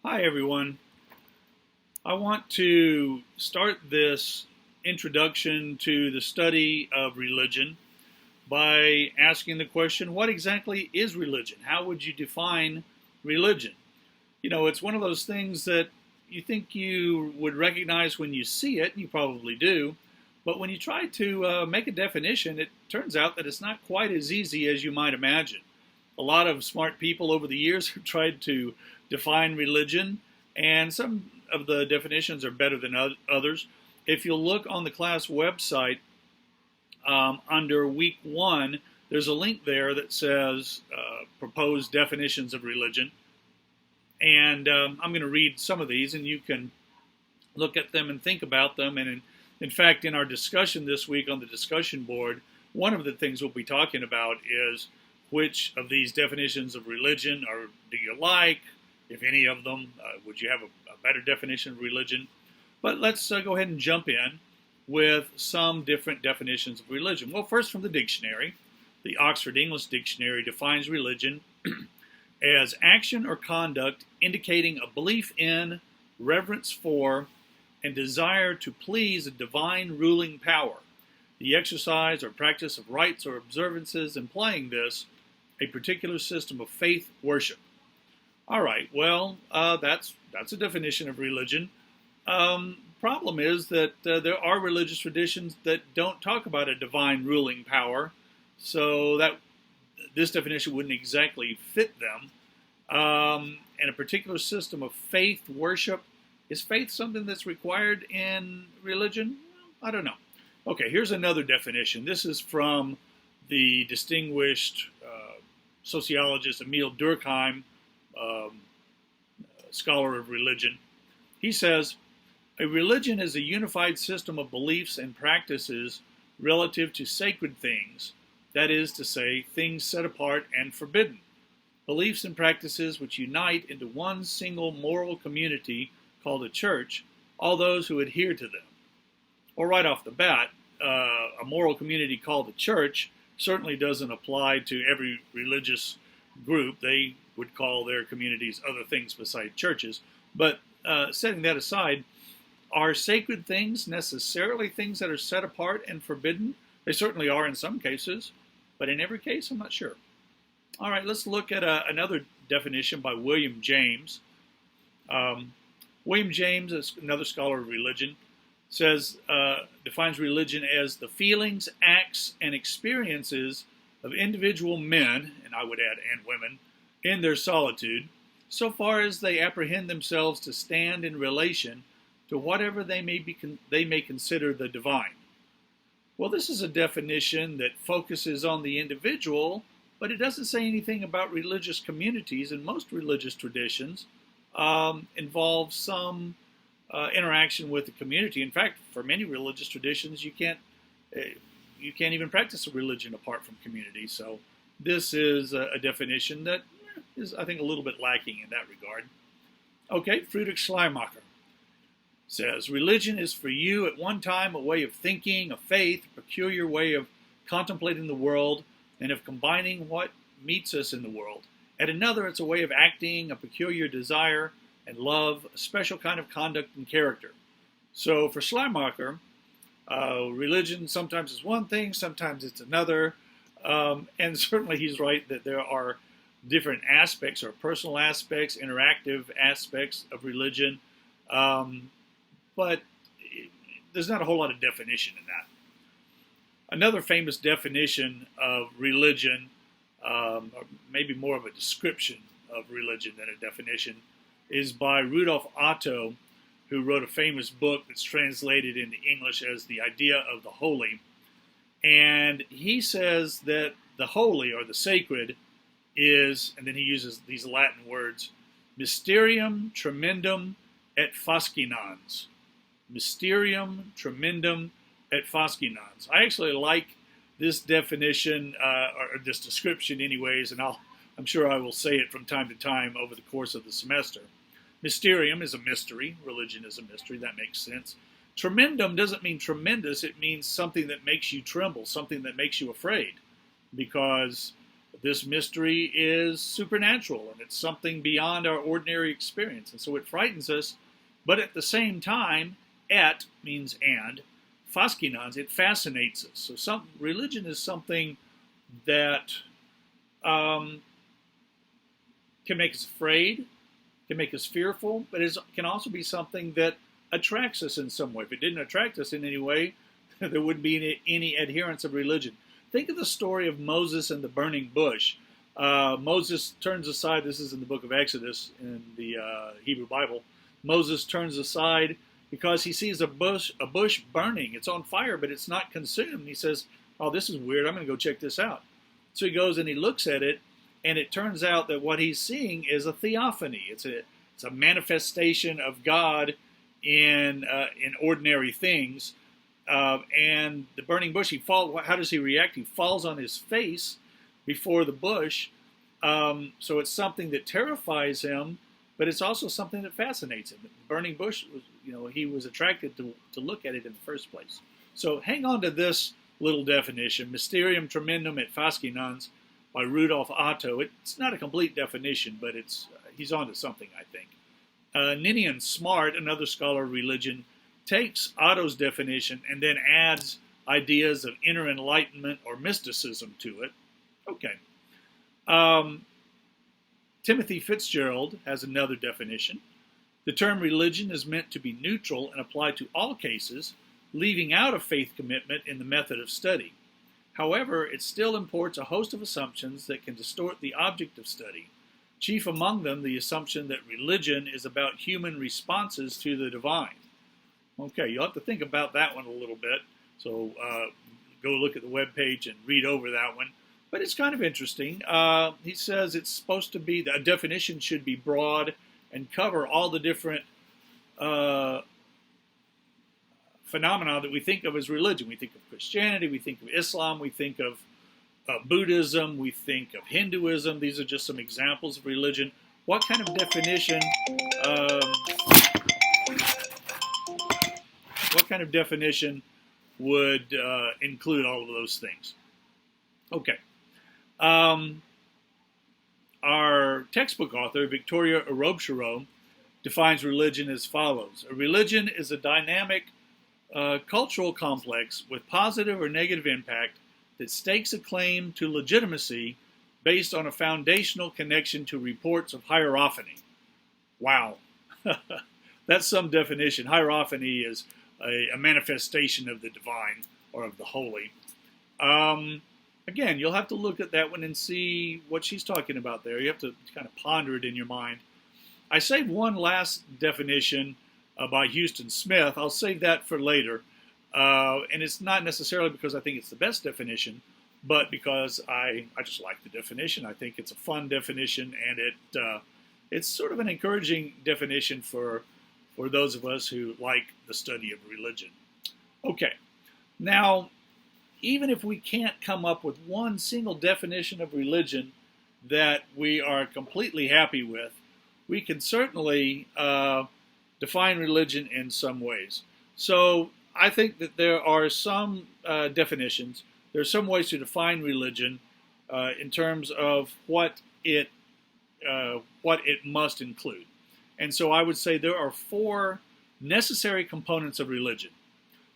Hi, everyone. I want to start this introduction to the study of religion by asking the question, what exactly is religion? How would you define religion? It's one of those things that you think you would recognize when you see it, and you probably do, but when you try to make a definition, it turns out that it's not quite as easy as you might imagine. A lot of smart people over the years have tried to define religion, and some of the definitions are better than others. If you'll look on the class website under week one, there's a link there that says proposed definitions of religion. And I'm going to read some of these, and you can look at them and think about them. And in fact, in our discussion this week on the discussion board, one of the things we'll be talking about is which of these definitions of religion do you like, if any of them. Would you have a better definition of religion? But let's go ahead and jump in with some different definitions of religion. Well, first from the dictionary. The Oxford English Dictionary defines religion as action or conduct indicating a belief in, reverence for, and desire to please a divine ruling power, the exercise or practice of rites or observances implying this, a particular system of faith worship. All right, well, that's a definition of religion. Problem is that there are religious traditions that don't talk about a divine ruling power, so that this definition wouldn't exactly fit them. And a particular system of faith worship, is faith something that's required in religion? I don't know. Okay, here's another definition. This is from the distinguished sociologist Emile Durkheim, scholar of religion. He says, a religion is a unified system of beliefs and practices relative to sacred things, that is to say, things set apart and forbidden. Beliefs and practices which unite into one single moral community called a church, all those who adhere to them. Well, right off the bat, a moral community called a church certainly doesn't apply to every religious group. They would call their communities other things besides churches. But setting that aside, are sacred things necessarily things that are set apart and forbidden? They certainly are in some cases, but in every case, I'm not sure. All right, let's look at another definition by William James. William James is another scholar of religion, defines religion as the feelings, acts, and experiences of individual men, and I would add and women, in their solitude, so far as they apprehend themselves to stand in relation to whatever they may consider the divine. Well, this is a definition that focuses on the individual, but it doesn't say anything about religious communities, and most religious traditions involve some interaction with the community. In fact, for many religious traditions, you can't even practice a religion apart from community. So this is a definition that is, I think, a little bit lacking in that regard. Okay, Friedrich Schleiermacher says, religion is for you at one time a way of thinking, a faith, a peculiar way of contemplating the world, and of combining what meets us in the world. At another, it's a way of acting, a peculiar desire and love, a special kind of conduct and character. So for Schleiermacher, religion sometimes is one thing, sometimes it's another, and certainly he's right that there are different aspects or personal aspects, interactive aspects of religion, but there's not a whole lot of definition in that. Another famous definition of religion, or maybe more of a description of religion than a definition, is by Rudolf Otto, who wrote a famous book that's translated into English as The Idea of the Holy. And he says that the holy, or the sacred, is, and then he uses these Latin words, mysterium tremendum et fascinans. Mysterium tremendum et fascinans. I actually like this definition, or this description anyways, and I'm sure I will say it from time to time over the course of the semester. Mysterium is a mystery. Religion is a mystery. That makes sense. Tremendum doesn't mean tremendous. It means something that makes you tremble, something that makes you afraid. Because This mystery is supernatural, and it's something beyond our ordinary experience. And so it frightens us, but at the same time, et means and, fascinans, it fascinates us. So religion is something that can make us afraid, can make us fearful, but it can also be something that attracts us in some way. If it didn't attract us in any way, there wouldn't be any adherence of religion. Think of the story of Moses and the burning bush. Moses turns aside, this is in the book of Exodus in the Hebrew Bible. Moses turns aside because he sees a bush burning. It's on fire, but it's not consumed. He says, oh, this is weird. I'm going to go check this out. So he goes and he looks at it, and it turns out that what he's seeing is a theophany. It's a manifestation of God in ordinary things. And the burning bush, how does he react? He falls on his face before the bush. So it's something that terrifies him, but it's also something that fascinates him. The burning bush, he was attracted to look at it in the first place. So hang on to this little definition, Mysterium Tremendum et Fascinans by Rudolf Otto. It's not a complete definition, but he's onto something, I think. Ninian Smart, another scholar of religion, takes Otto's definition and then adds ideas of inner enlightenment or mysticism to it. Okay. Timothy Fitzgerald has another definition. The term religion is meant to be neutral and apply to all cases, leaving out a faith commitment in the method of study. However, it still imports a host of assumptions that can distort the object of study. Chief among them, the assumption that religion is about human responses to the divine. Okay, you'll have to think about that one a little bit. So go look at the webpage and read over that one. But it's kind of interesting. He says it's supposed to be, a definition should be broad and cover all the different phenomena that we think of as religion. We think of Christianity, we think of Islam, we think of Buddhism, we think of Hinduism. These are just some examples of religion. What kind of definition would include all of those things? Okay. Our textbook author, Victoria Arobshiro, defines religion as follows. A religion is a dynamic cultural complex with positive or negative impact that stakes a claim to legitimacy based on a foundational connection to reports of hierophany. Wow. That's some definition. Hierophany is a manifestation of the divine or of the holy. Again, you'll have to look at that one and see what she's talking about there. You have to kind of ponder it in your mind. I saved one last definition by Houston Smith. I'll save that for later. And it's not necessarily because I think it's the best definition, but because I just like the definition. I think it's a fun definition, and it's sort of an encouraging definition for those of us who like the study of religion. Okay, now, even if we can't come up with one single definition of religion that we are completely happy with, we can certainly define religion in some ways. So I think that there are some definitions. There are some ways to define religion in terms of what it must include. And so I would say there are 4 necessary components of religion.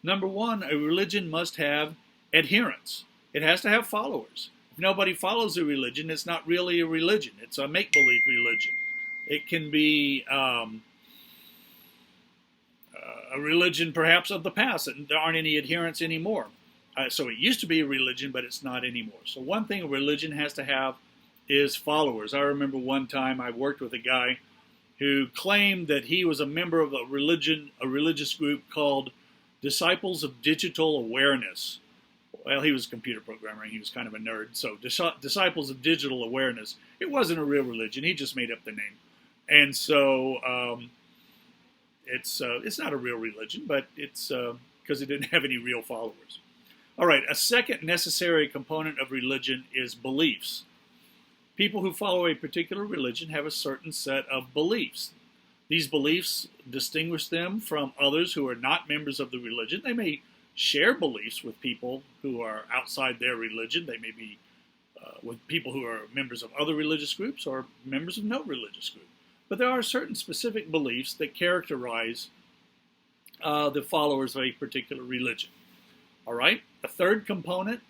Number 1, a religion must have adherents. It has to have followers. If nobody follows a religion, it's not really a religion. It's a make-believe religion. It can be a religion perhaps of the past, and there aren't any adherents anymore. So it used to be a religion, but it's not anymore. So one thing a religion has to have is followers. I remember one time I worked with a guy who claimed that he was a member of a religious group called Disciples of Digital Awareness. Well, he was a computer programmer, and he was kind of a nerd. So Disciples of Digital Awareness. It wasn't a real religion. He just made up the name. And so it's not a real religion, but it's because it didn't have any real followers. All right, a second necessary component of religion is beliefs. People who follow a particular religion have a certain set of beliefs. These beliefs distinguish them from others who are not members of the religion. They may share beliefs with people who are outside their religion. They may be with people who are members of other religious groups or members of no religious group. But there are certain specific beliefs that characterize the followers of a particular religion. All right? A third component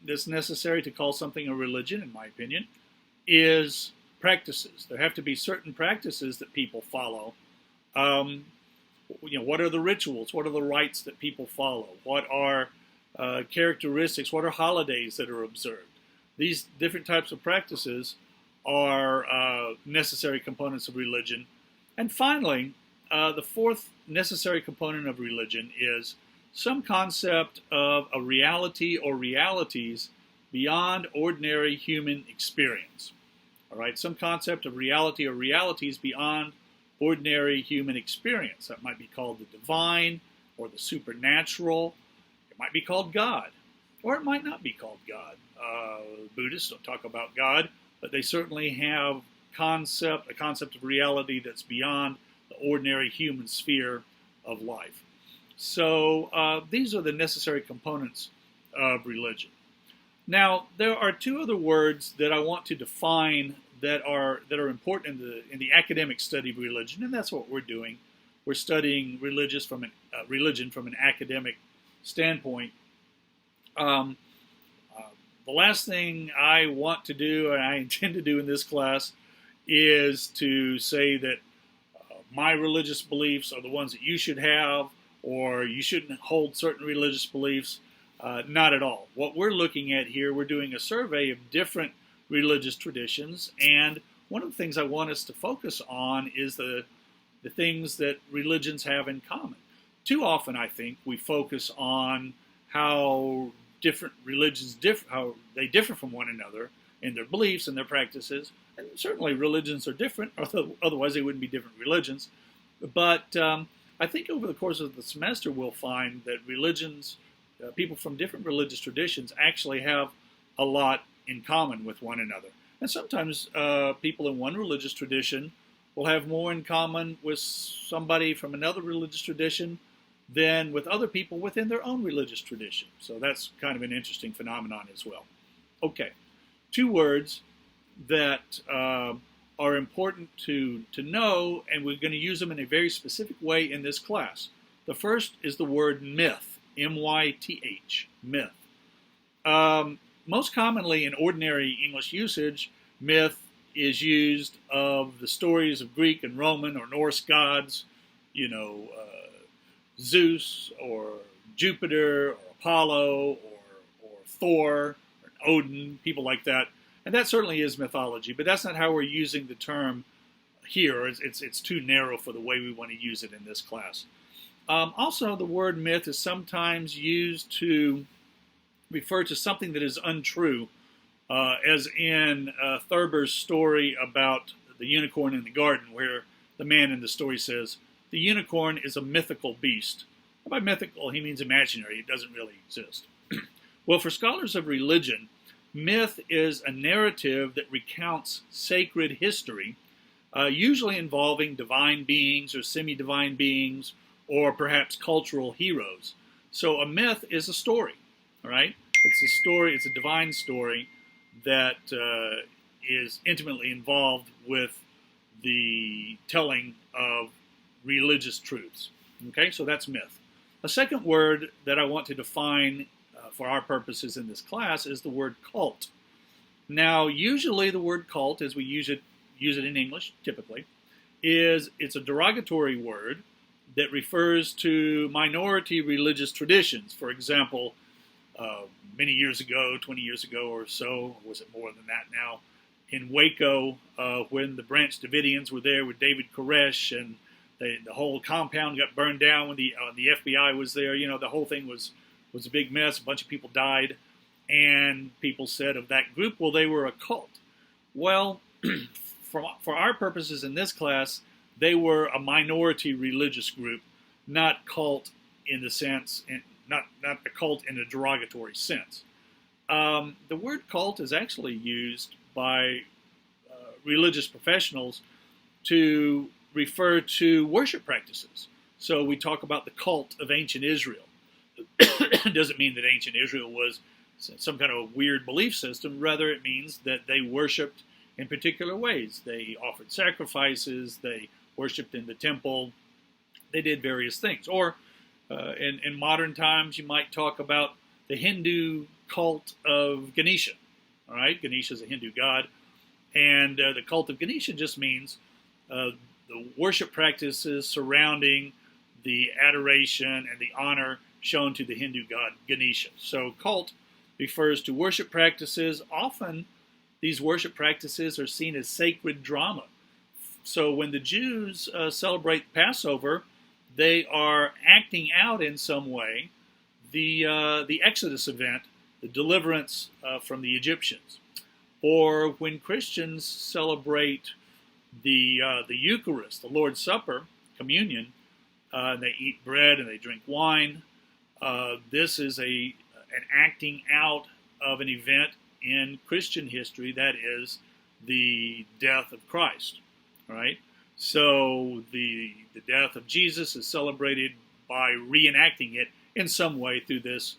that's necessary to call something a religion, in my opinion, is practices. There have to be certain practices that people follow. What are the rituals? What are the rites that people follow? What are characteristics? What are holidays that are observed? These different types of practices are necessary components of religion. And finally, the fourth necessary component of religion is some concept of a reality or realities beyond ordinary human experience. All right, some concept of reality or realities beyond ordinary human experience. That might be called the divine or the supernatural. It might be called God, or it might not be called God. Buddhists don't talk about God, but they certainly have a concept of reality that's beyond the ordinary human sphere of life. So these are the necessary components of religion. Now, there are two other words that I want to define that are important in the academic study of religion, and that's what we're doing. We're studying religion from an academic standpoint. The last thing I want to do, and I intend to do in this class, is to say that my religious beliefs are the ones that you should have, or you shouldn't hold certain religious beliefs. Not at all. What we're looking at here, we're doing a survey of different religious traditions, and one of the things I want us to focus on is the things that religions have in common. Too often, I think, we focus on how different religions how they differ from one another in their beliefs and their practices. And certainly religions are different, otherwise they wouldn't be different religions. But I think over the course of the semester we'll find that religions, people from different religious traditions actually have a lot in common with one another. And sometimes people in one religious tradition will have more in common with somebody from another religious tradition than with other people within their own religious tradition. So that's kind of an interesting phenomenon as well. Okay, two words that are important to know, and we're going to use them in a very specific way in this class. The first is the word myth, M-Y-T-H, myth. Most commonly in ordinary English usage, myth is used of the stories of Greek and Roman or Norse gods, Zeus or Jupiter or Apollo or Thor or Odin, people like that. And that certainly is mythology, but that's not how we're using the term here. It's too narrow for the way we want to use it in this class. Also, the word myth is sometimes used to refer to something that is untrue, as in Thurber's story about the unicorn in the garden, where the man in the story says, the unicorn is a mythical beast. And by mythical, he means imaginary. It doesn't really exist. Well, for scholars of religion, myth is a narrative that recounts sacred history, usually involving divine beings or semi-divine beings, or perhaps cultural heroes. So a myth is a story, all right? It's a story, it's a divine story that is intimately involved with the telling of religious truths. Okay, so that's myth. A second word that I want to define for our purposes in this class is the word cult. Now, usually the word cult, as we use it in English, typically, it's a derogatory word that refers to minority religious traditions. For example, many years ago, 20 years ago or so, or was it more than that now, in Waco, when the Branch Davidians were there with David Koresh, and the whole compound got burned down when the FBI was there. The whole thing was a big mess. A bunch of people died, and people said of that group, well, they were a cult. Well, for our purposes in this class, they were a minority religious group, not cult in the sense, not a cult in a derogatory sense. The word cult is actually used by religious professionals to refer to worship practices. So we talk about the cult of ancient Israel. It doesn't mean that ancient Israel was some kind of weird belief system. Rather, it means that they worshipped in particular ways. They offered sacrifices, they worshipped in the temple, they did various things. Or in modern times, you might talk about the Hindu cult of Ganesha. All right, Ganesha is a Hindu god, and the cult of Ganesha just means the worship practices surrounding the adoration and the honor shown to the Hindu god Ganesha. So cult refers to worship practices. Often these worship practices are seen as sacred drama. So when the Jews celebrate Passover, they are acting out in some way the Exodus event, the deliverance from the Egyptians. Or when Christians celebrate the Eucharist, the Lord's Supper, communion, they eat bread and they drink wine. This is an acting out of an event in Christian history, that is the death of Christ. All right? So the death of Jesus is celebrated by reenacting it in some way through this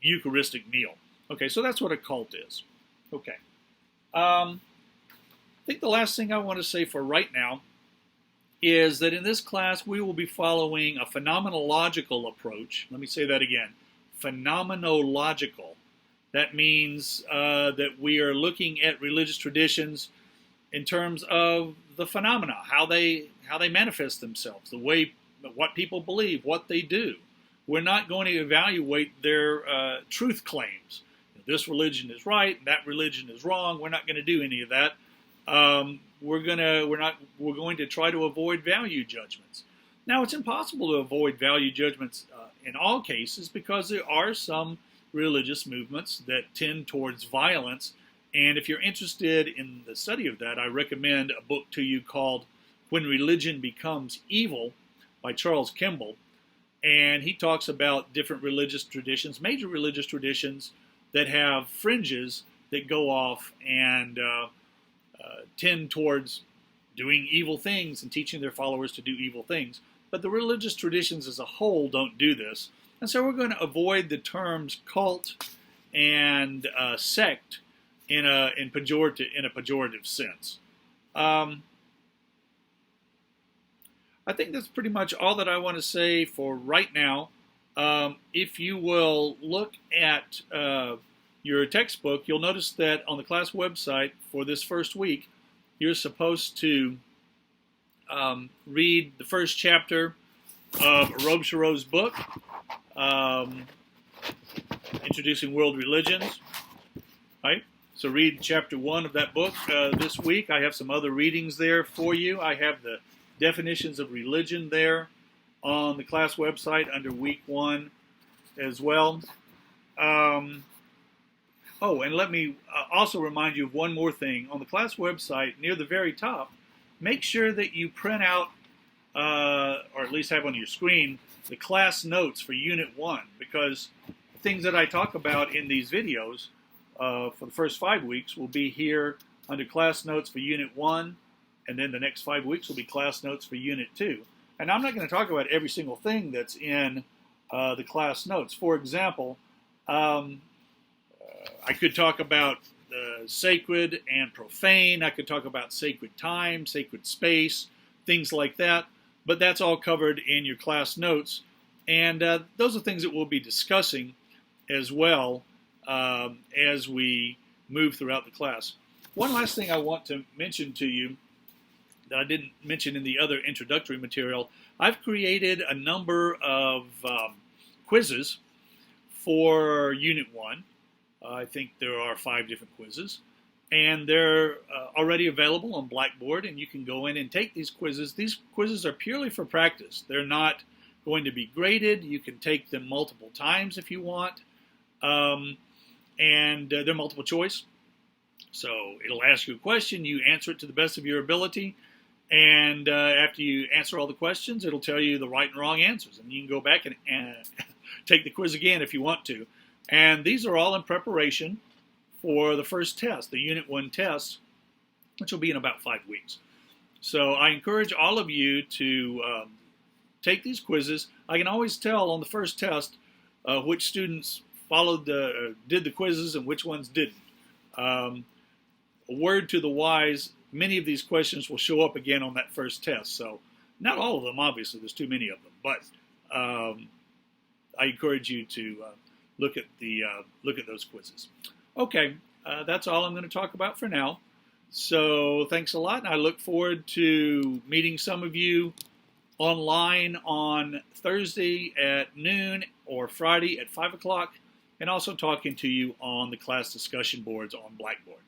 Eucharistic meal. Okay, so that's what a cult is. Okay. I think the last thing I want to say for right now is that in this class we will be following a phenomenological approach. Let me say that again. Phenomenological. That means that we are looking at religious traditions in terms of the phenomena, how they manifest themselves, the way, what people believe, what they do. We're not going to evaluate their truth claims. This religion is right, that religion is wrong. We're not going to do any of that. We're going to try to avoid value judgments. Now, it's impossible to avoid value judgments in all cases because there are some religious movements that tend towards violence. And if you're interested in the study of that, I recommend a book to you called When Religion Becomes Evil by Charles Kimball. And he talks about different religious traditions, major religious traditions that have fringes that go off and tend towards doing evil things and teaching their followers to do evil things. But the religious traditions as a whole don't do this. And so we're going to avoid the terms cult and sect in a pejorative sense. I think that's pretty much all that I want to say for right now. If you will look at your textbook, you'll notice that on the class website for this first week, you're supposed to read the first chapter of Arob Shirow's book, Introducing World Religions. Right? So read chapter 1 of that book this week. I have some other readings there for you. I have the definitions of religion there on the class website under week 1 as well. Oh, and let me also remind you of one more thing. On the class website, near the very top, make sure that you print out, or at least have on your screen, the class notes for Unit 1, because things that I talk about in these videos for the first 5 weeks will be here under class notes for Unit 1, and then the next 5 weeks will be class notes for Unit 2. And I'm not going to talk about every single thing that's in the class notes. For example, I could talk about sacred and profane. I could talk about sacred time, sacred space, things like that. But that's all covered in your class notes. And those are things that we'll be discussing as well as we move throughout the class. One last thing I want to mention to you that I didn't mention in the other introductory material, I've created a number of quizzes for Unit 1. I think there are 5 different quizzes, and they're already available on Blackboard, and you can go in and take these quizzes. These quizzes are purely for practice. They're not going to be graded. You can take them multiple times if you want, and they're multiple choice. So it'll ask you a question, you answer it to the best of your ability, and after you answer all the questions, it'll tell you the right and wrong answers, and you can go back and take the quiz again if you want to. And these are all in preparation for the first test, the Unit 1 test, which will be in about 5 weeks. So I encourage all of you to take these quizzes. I can always tell on the first test which students did the quizzes and which ones didn't. A word to the wise, many of these questions will show up again on that first test. So not all of them, obviously, there's too many of them, but I encourage you to look at those quizzes. Okay, that's all I'm going to talk about for now. So thanks a lot, and I look forward to meeting some of you online on Thursday at noon or Friday at 5 o'clock, and also talking to you on the class discussion boards on Blackboard.